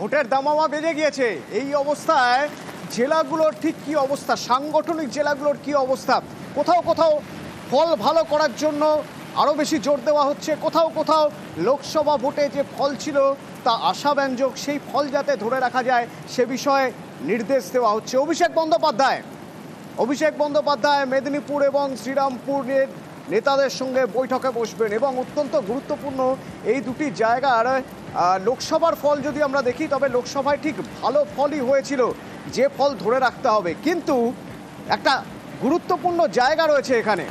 ভোটের দামামা বেজে গিয়েছে। এই অবস্থায় জেলাগুলোর ঠিক কি অবস্থা, সাংগঠনিক জেলাগুলোর কি অবস্থা? কোথাও কোথাও ফল ভালো করার জন্য আরও বেশি জোর দেওয়া হচ্ছে, কোথাও কোথাও লোকসভা ভোটে যে ফল ছিল তা আশাব্যঞ্জক, সেই ফল যাতে ধরে রাখা যায় সে বিষয়ে নির্দেশ দেওয়া হচ্ছে। অভিষেক বন্দ্যোপাধ্যায় মেদিনীপুর এবং শ্রীরামপুরের নেতাদের সঙ্গে বৈঠকে বসবেন এবং অত্যন্ত গুরুত্বপূর্ণ এই দুটি জায়গার লোকসভার ফল যদি আমরা দেখি তবে লোকসভায় ঠিক ভালো ফলই হয়েছিল, যে ফল ধরে রাখতে হবে। কিন্তু একটা গুরুত্বপূর্ণ জায়গা রয়েছে এখানে।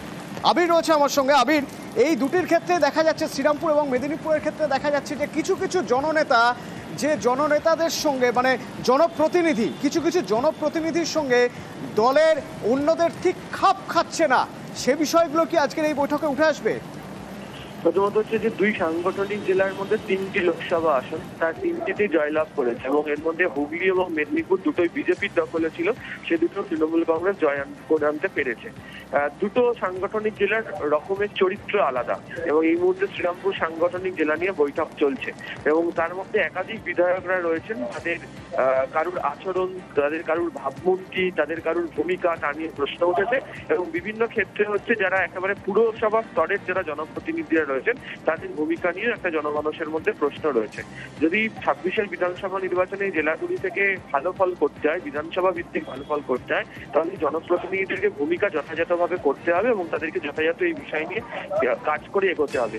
আবির রয়েছে আমার সঙ্গে। আবির, এই দুটির ক্ষেত্রে দেখা যাচ্ছে, শ্রীরামপুর এবং মেদিনীপুরের ক্ষেত্রে দেখা যাচ্ছে যে কিছু কিছু জননেতা, যে জননেতাদের সঙ্গে মানে কিছু কিছু জনপ্রতিনিধির সঙ্গে দলের অন্যদের ঠিক খাপ খাচ্ছে না, সে বিষয়গুলো কি আজকের এই বৈঠকে উঠে আসবে? প্রথমত হচ্ছে যে দুই সাংগঠনিক জেলার মধ্যে 3টি লোকসভা আসন, তার 3টিতেই জয়লাভ করেছে এবং এর মধ্যে হুগলি এবং মেদিনীপুর দুটোই বিজেপির দখলে ছিল, সে দুটো তৃণমূল কংগ্রেস জয় করে আনতে পেরেছে। দুটো সাংগঠনিক জেলার রকমের চরিত্র আলাদা এবং এই মুহূর্তে শ্রীরামপুর সাংগঠনিক জেলা নিয়ে বৈঠক চলছে এবং তার মধ্যে একাধিক বিধায়করা রয়েছেন। তাদের কারুর আচরণ, তাদের কারুর ভাবমূর্তি, তাদের কারুর ভূমিকা তা নিয়ে প্রশ্ন উঠেছে এবং বিভিন্ন ক্ষেত্রে হচ্ছে যারা একেবারে পুরসভা স্তরের যারা জনপ্রতিনিধিরা রয়েছেন তাদের ভূমিকা নিয়ে একটা জনমানসের মধ্যে প্রশ্ন রয়েছে। যদি 26-এর বিধানসভা নির্বাচনে জেলাগুলি থেকে ভালো ফল করতে হয়, বিধানসভা ভিত্তিক ভালো ফল করতে হয়, তাহলে জনপ্রতিনিধিদেরকে ভূমিকা যথাযথভাবে করতে হবে এবং তাদেরকে যথাযথ এই বিষয় নিয়ে কাজ করে এগোতে হবে।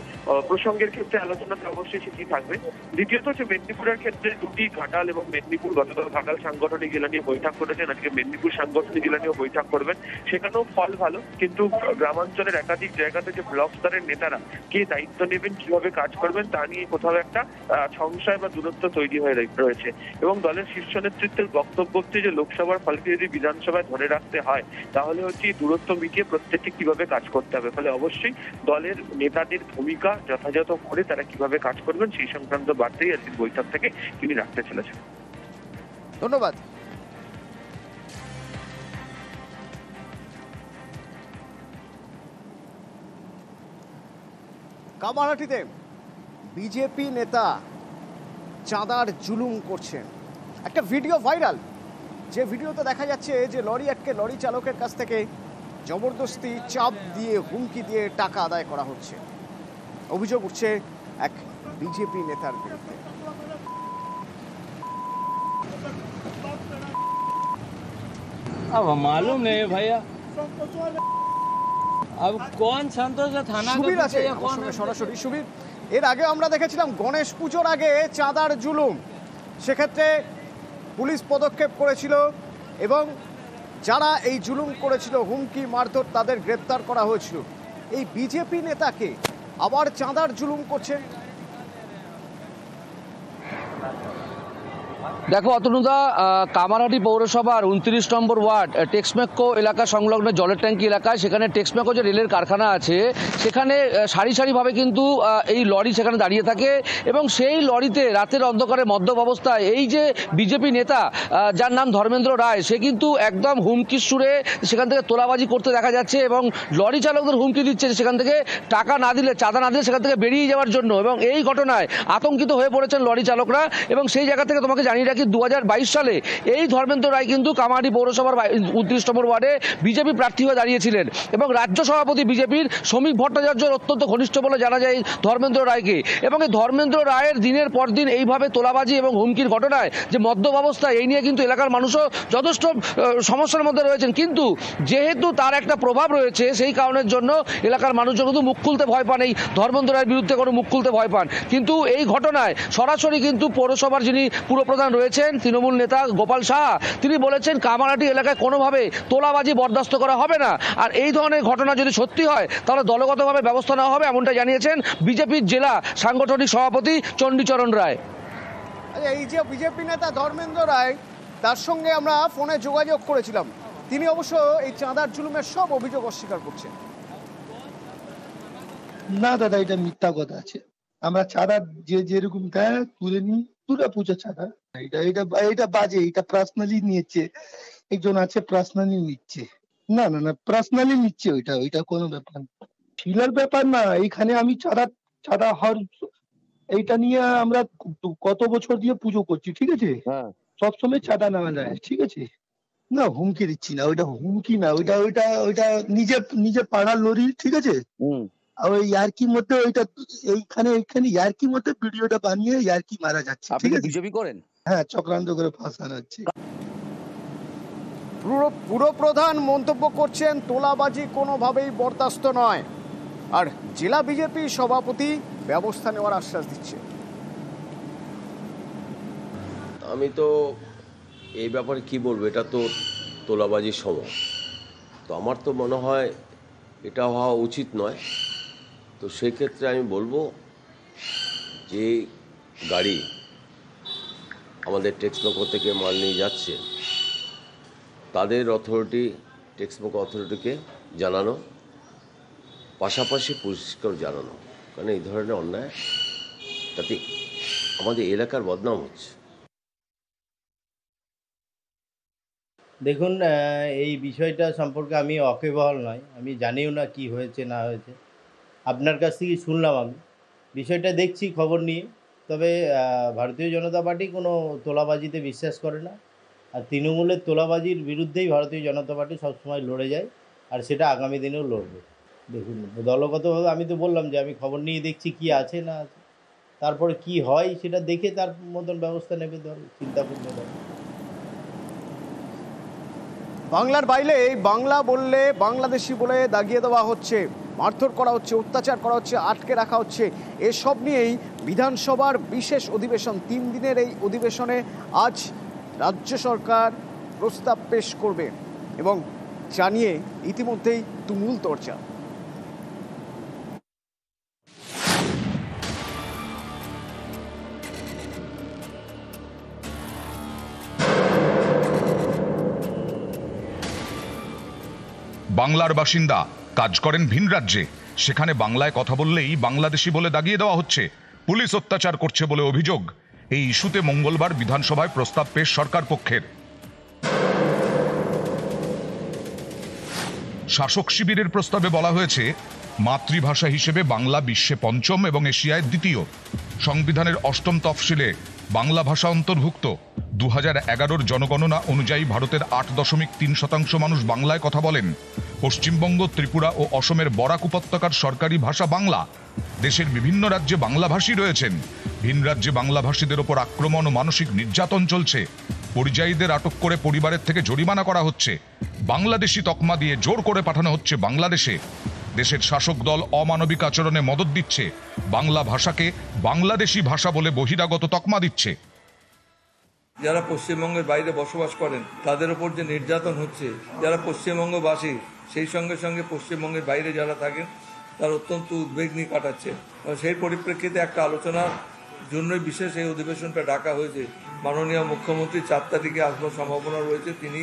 প্রসঙ্গের ক্ষেত্রে আলোচনাতে অবশ্যই সেটি থাকবে। দ্বিতীয়ত হচ্ছে মেদিনীপুরের ক্ষেত্রে দুটি ঘাটাল এবং মেদিনীপুর, গতকাল ঘাটাল সাংগঠনিক জেলা নিয়ে বৈঠক করেছেন, আজকে মেদিনীপুর সাংগঠনিক জেলা নিয়েও বৈঠক করবেন। সেখানেও ফল ভালো, কিন্তু গ্রামাঞ্চলের একাধিক জায়গাতে যে ব্লক স্তরের নেতারা কে দায়িত্ব নেবেন, কিভাবে কাজ করবেন তা নিয়ে কোথাও একটা সংশয় বা দূরত্ব তৈরি হয়ে রয়েছে এবং দলের শীর্ষ নেতৃত্বের বক্তব্য হচ্ছে যে লোকসভার ফলকে যদি বিধানসভায় ধরে রাখতে হয় তাহলে হচ্ছে এই দূরত্ব মিটিয়ে প্রত্যেককে কিভাবে কাজ করতে হবে। ফলে অবশ্যই দলের নেতাদের ভূমিকা যথাযথ করে তারা কিভাবে কাজ করবেন সেই সংক্রান্ত বার্তাই আজকের বৈঠক থেকে তিনি রাখতে চলেছেন। ধন্যবাদ। কামারহাটিতে বিজেপি নেতা চাঁদার জুলুম করছেন, একটা ভিডিও ভাইরাল, যে ভিডিওতে দেখা যাচ্ছে যে লরি আটকে লরি চালকের কাছ থেকে জবরদস্তি চাপ দিয়ে হুমকি দিয়ে টাকা আদায় করা হচ্ছে। অভিযোগ উঠছে এক বিজেপি নেতার বিরুদ্ধে। अब मालूम नहीं भैया, अब कौन संतोष थाना সুবীর আছে আমার সঙ্গে সরাসরি। সুবীর, এর আগে আমরা দেখেছিলাম গণেশ পুজোর আগে চাঁদার জুলুম, সেক্ষেত্রে পুলিশ পদক্ষেপ করেছিল এবং যারা এই জুলুম করেছিল, হুমকি মারধর, তাদের গ্রেপ্তার করা হয়েছিল। এই বিজেপি নেতাকে আবার চাঁদার জুলুম করছে। দেখো অতনুদা, কামারহাটি পৌরসভার 29 নম্বর ওয়ার্ড টেক্সমেকো এলাকা সংলগ্ন জলের ট্যাঙ্কি এলাকায়, সেখানে টেক্সমেকো যে রেলের কারখানা আছে সেখানে সারি সারিভাবে কিন্তু এই লরি সেখানে দাঁড়িয়ে থাকে এবং সেই লরিতে রাতের অন্ধকারে মদ্যপ অবস্থায় এই যে বিজেপি নেতা যার নাম ধর্মেন্দ্র রায়, সে কিন্তু একদম হুমকির সুরে সেখান থেকে তোলাবাজি করতে দেখা যাচ্ছে এবং লরি চালকদের হুমকি দিচ্ছে সেখান থেকে টাকা না দিলে, চাঁদা না দিলে সেখান থেকে বেরিয়ে যাওয়ার জন্য। এবং এই ঘটনায় আতঙ্কিত হয়ে পড়েছেন লরি চালকরা এবং সেই জায়গা থেকে তোমাকে জানিয়ে রাখি 2022 সালে এই ধর্মেন্দ্র রায় কিন্তু কামারহাটি পৌরসভার 29 নম্বর ওয়ার্ডে বিজেপি প্রার্থী হয়ে দাঁড়িয়েছিলেন এবং রাজ্য সভাপতি বিজেপির শ্রমিক ভট্টাচার্যর অত্যন্ত ঘনিষ্ঠ বলে জানা যায় ধর্মেন্দ্র রায়কে। এবং এই ধর্মেন্দ্র রায়ের দিনের পর দিন এইভাবে তোলাবাজি এবং হুমকির ঘটনায় যে মদ্যপ অবস্থা, এই নিয়ে কিন্তু এলাকার মানুষও যথেষ্ট সমস্যার মধ্যে রয়েছেন। কিন্তু যেহেতু তার একটা প্রভাব রয়েছে সেই কারণের জন্য এলাকার মানুষজন কিন্তু মুখ খুলতে ভয় পান, এই ধর্মেন্দ্র রায়ের বিরুদ্ধে কোনো মুখ খুলতে ভয় পান। কিন্তু এই ঘটনায় সরাসরি কিন্তু পৌরসভার যিনি পুরপ্রধান রয়েছেন তৃণমূল নেতা গোপাল সাহা, তিনি বলেছেন কামারহাটি এলাকায় কোনোভাবে তোলাবাজি বরদাস্ত করা হবে না, আর এই ধরনের ঘটনা যদি সত্যি হয় তাহলে দলগতভাবে ব্যবস্থা নেওয়া হবে, এমনটা জানিয়েছেন বিজেপির জেলা সাংগঠনিক সভাপতি চণ্ডীচরণ রায়। এই যে বিজেপি নেতা ধর্মেন্দ্র রায়, তার সঙ্গে আমরা ফোনে যোগাযোগ করেছিলাম, তিনি অবশ্য এই চাঁদার জুলুমের সব অভিযোগ অস্বীকার করছেন। না দাদা, এটা মিথ্যা কথা আছে। আমরা চাঁদা যে যেরকম দেয় তুলে নিই, পুরো পুজো চাঁদা। এটা এটা এটা বাজে, এটা পার্সোনালি নিয়েছে, একজন আছে পার্সোনালি নিচ্ছে। না না না, পার্সোনালি নিচ্ছে, ওইটা কোনো ব্যাপার না, শিলার ব্যাপার না। এইখানে আমি চাঁদা হওয়ার এইটা নিয়ে আমরা কত বছর দিয়ে পুজো করছি, ঠিক আছে? হ্যাঁ, সবসময় চাঁদা নেওয়া যায়, ঠিক আছে? না হুমকি দিচ্ছি না, ওইটা হুমকি না, ওইটা ওইটা ওইটা নিজে পাড়ার লরি, ঠিক আছে? আর ওই ইয়ার্কির মধ্যে ওইটা এইখানে ইয়ার্কির মধ্যে ভিডিওটা বানিয়ে ইয়ার্কি মারা যাচ্ছে, আপনি ঠিক আছে? বিজেপি করেন? হ্যাঁ, চক্রান্ত করে ফাঁসানো হচ্ছে। পুরপ্রধান মন্তব্য করছেন তোলাবাজি কোনোভাবেই বরদাস্ত নয়, আর জেলা বিজেপি সভাপতি ব্যবস্থা নেওয়ার আশ্বাস দিচ্ছে। আমি তো এই ব্যাপারে কি বলবো, এটা তো তোলাবাজির সময়, তো আমার তো মনে হয় এটা হওয়া উচিত নয়। তো সেক্ষেত্রে আমি বলবো যে গাড়ি আমাদের টেক্সমোকো থেকে মাল নিয়ে যাচ্ছে তাদের টেক্সমোকো অথরিটিকে জানানো, পাশাপাশি পুলিশকেও জানানো, কারণ এই ধরনের অন্যায় তাতে আমাদের এলাকার বদনাম হচ্ছে। দেখুন, এই বিষয়টা সম্পর্কে আমি ওয়াকিবহাল নয়, আমি জানিও না কি হয়েছে না হয়েছে। আপনার কাছ থেকে শুনলাম, আমি বিষয়টা দেখছি খবর নিয়ে। তবে ভারতীয় জনতা পার্টি কোনো তোলাবাজিতে বিশ্বাস করে না, আর তৃণমূলের তোলাবাজির বিরুদ্ধেই ভারতীয় জনতা পার্টি সবসময় লড়ে যায়, আর সেটা আগামী দিনেও লড়বে। দেখুন, দলগতভাবে আমি তো বললাম যে আমি খবর নিয়ে দেখছি কি আছে না আছে, তারপরে কি হয় সেটা দেখে তার মতন ব্যবস্থা নেবে দল, চিন্তা করবে দল। বাংলার বাইরে বাংলা বললে বাংলাদেশি বলে দাগিয়ে দেওয়া হচ্ছে, মারধর করা হচ্ছে, অত্যাচার করা হচ্ছে, আটকে রাখা হচ্ছে। এসব নিয়েই বিধানসভার বিশেষ অধিবেশন, 3 দিনের এই অধিবেশনে আজ রাজ্য সরকার প্রস্তাব পেশ করবে এবং জানিয়ে ইতিমধ্যেই তুমুল চর্চা। বাংলার বাসিন্দা, কাজ করেন ভিন রাজ্যে, সেখানে বাংলায় কথা বললেই বাংলাদেশি বলে দাগিয়ে দেওয়া হচ্ছে, পুলিশ অত্যাচার করছে বলে অভিযোগ। এই ইস্যুতে মঙ্গলবার বিধানসভায় প্রস্তাব পেশ সরকার পক্ষের। শাসক শিবিরের প্রস্তাবে বলা হয়েছে, মাতৃভাষা হিসেবে বাংলা বিশ্বে 5ম এবং এশিয়ায় 2য়। সংবিধানের 8ম তফসিলে বাংলা ভাষা অন্তর্ভুক্ত। 2011 জনগণনা অনুযায়ী ভারতের 8.3% মানুষ বাংলায় কথা বলেন। পশ্চিমবঙ্গ, ত্রিপুরা ও অসমের বরাক উপত্যকার সরকারি ভাষা বাংলা। দেশের বিভিন্ন রাজ্যে বাংলাভাষী রয়েছেন। ভিন রাজ্যে বাংলাভাষীদের ওপর আক্রমণ ও মানসিক নির্যাতন চলছে। পরিযায়ীদের আটক করে পরিবারের থেকে জরিমানা করা হচ্ছে। বাংলাদেশি তকমা দিয়ে জোর করে পাঠানো হচ্ছে বাংলাদেশে। দেশের শাসক দল অমানবিক আচরণে মদদ দিচ্ছে, বাংলা ভাষাকে বাংলাদেশি ভাষা বলে বহিরাগত তকমা দিচ্ছে। যারা পশ্চিমবঙ্গের বাইরে বসবাস করেন তাদের উপর যে নির্যাতন হচ্ছে, যারা পশ্চিমবঙ্গবাসী সেই সঙ্গে সঙ্গে পশ্চিমবঙ্গের বাইরে যারা থাকেন তার অত্যন্ত উদ্বেগ নিয়ে কাটাচ্ছে। সেই পরিপ্রেক্ষিতে একটা আলোচনার জন্যই বিশেষ এই অধিবেশনটা ডাকা হয়েছে। মাননীয় মুখ্যমন্ত্রী 4 তারিখে আসবার সম্ভাবনা রয়েছে, তিনি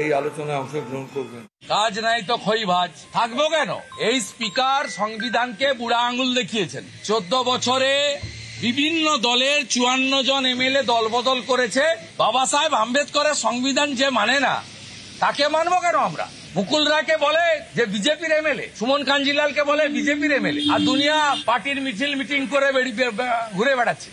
এই আলোচনায় অংশগ্রহণ করবেন। কাজ নাই তো খই ভাজ, থাকবো কেন? এই স্পিকার সংবিধানকে বুড়া আঙুল দেখিয়েছেন। 14 বছরে বিভিন্ন দলের 54 জন এমএলএ দলবদল করেছে। বাবা সাহেব আম্বেদকরের সংবিধান যে মানে না, তাকে মানবো কেন আমরা? মুকুল রায়কে বলে যে বিজেপির এমএলএ, সুমন কাঞ্জিলালকে বলে বিজেপির এমএলএ, আর দুনিয়া পার্টির মিটিং করে ঘুরে বেড়াচ্ছে।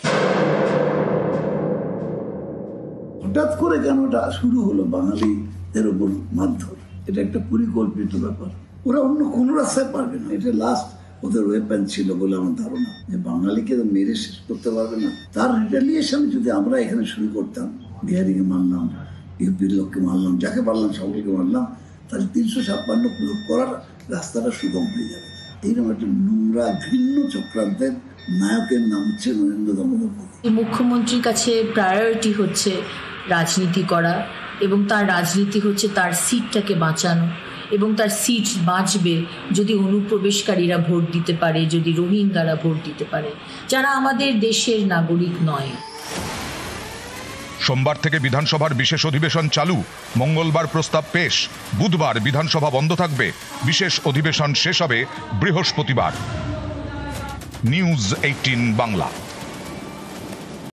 হঠাৎ করে কেন এটা শুরু হলো বাঙালিদের উপর মারধর? এটা একটা পরিকল্পিত ব্যাপার। ওরা অন্য কোন রাস্তায় পারবে না, এটা লাস্ট ওদের ওয়েপন ছিল বলে আমার ধারণা, যে বাঙালিকে মেরে শেষ করতে পারবে না। তার রিটালিয়েশন যদি আমরা এখানে শুরু করতাম, বিহারিকে মারলাম, ইউপির লোককে মারলাম, যাকে পারলাম সকলকে মারলাম, তাহলে 356 প্রয়োগ করার রাস্তাটা সুগম হয়ে যাবে। এইরকম একটা নোংরা ভিন্ন চক্রান্তের নায়কের নাম হচ্ছে নরেন্দ্র দামোদর মোদী। মুখ্যমন্ত্রীর কাছে প্রায়োরিটি হচ্ছে রাজনীতি করা, এবং তার রাজনীতি হচ্ছে তার সিটটাকে বাঁচানো, এবং তার সিট বাঁচবে যদি অনুপ্রবেশকারীরা ভোট দিতে পারে, যদি রোহিঙ্গারা ভোট দিতে পারে, যারা আমাদের দেশের নাগরিক নয়। সোমবার থেকে বিধানসভার বিশেষ অধিবেশন চালু। মঙ্গলবার প্রস্তাব পেশ, বুধবার বিধানসভা বন্ধ থাকবে। বিশেষ অধিবেশন শেষ হবে বৃহস্পতিবার। নিউজ 18 বাংলা।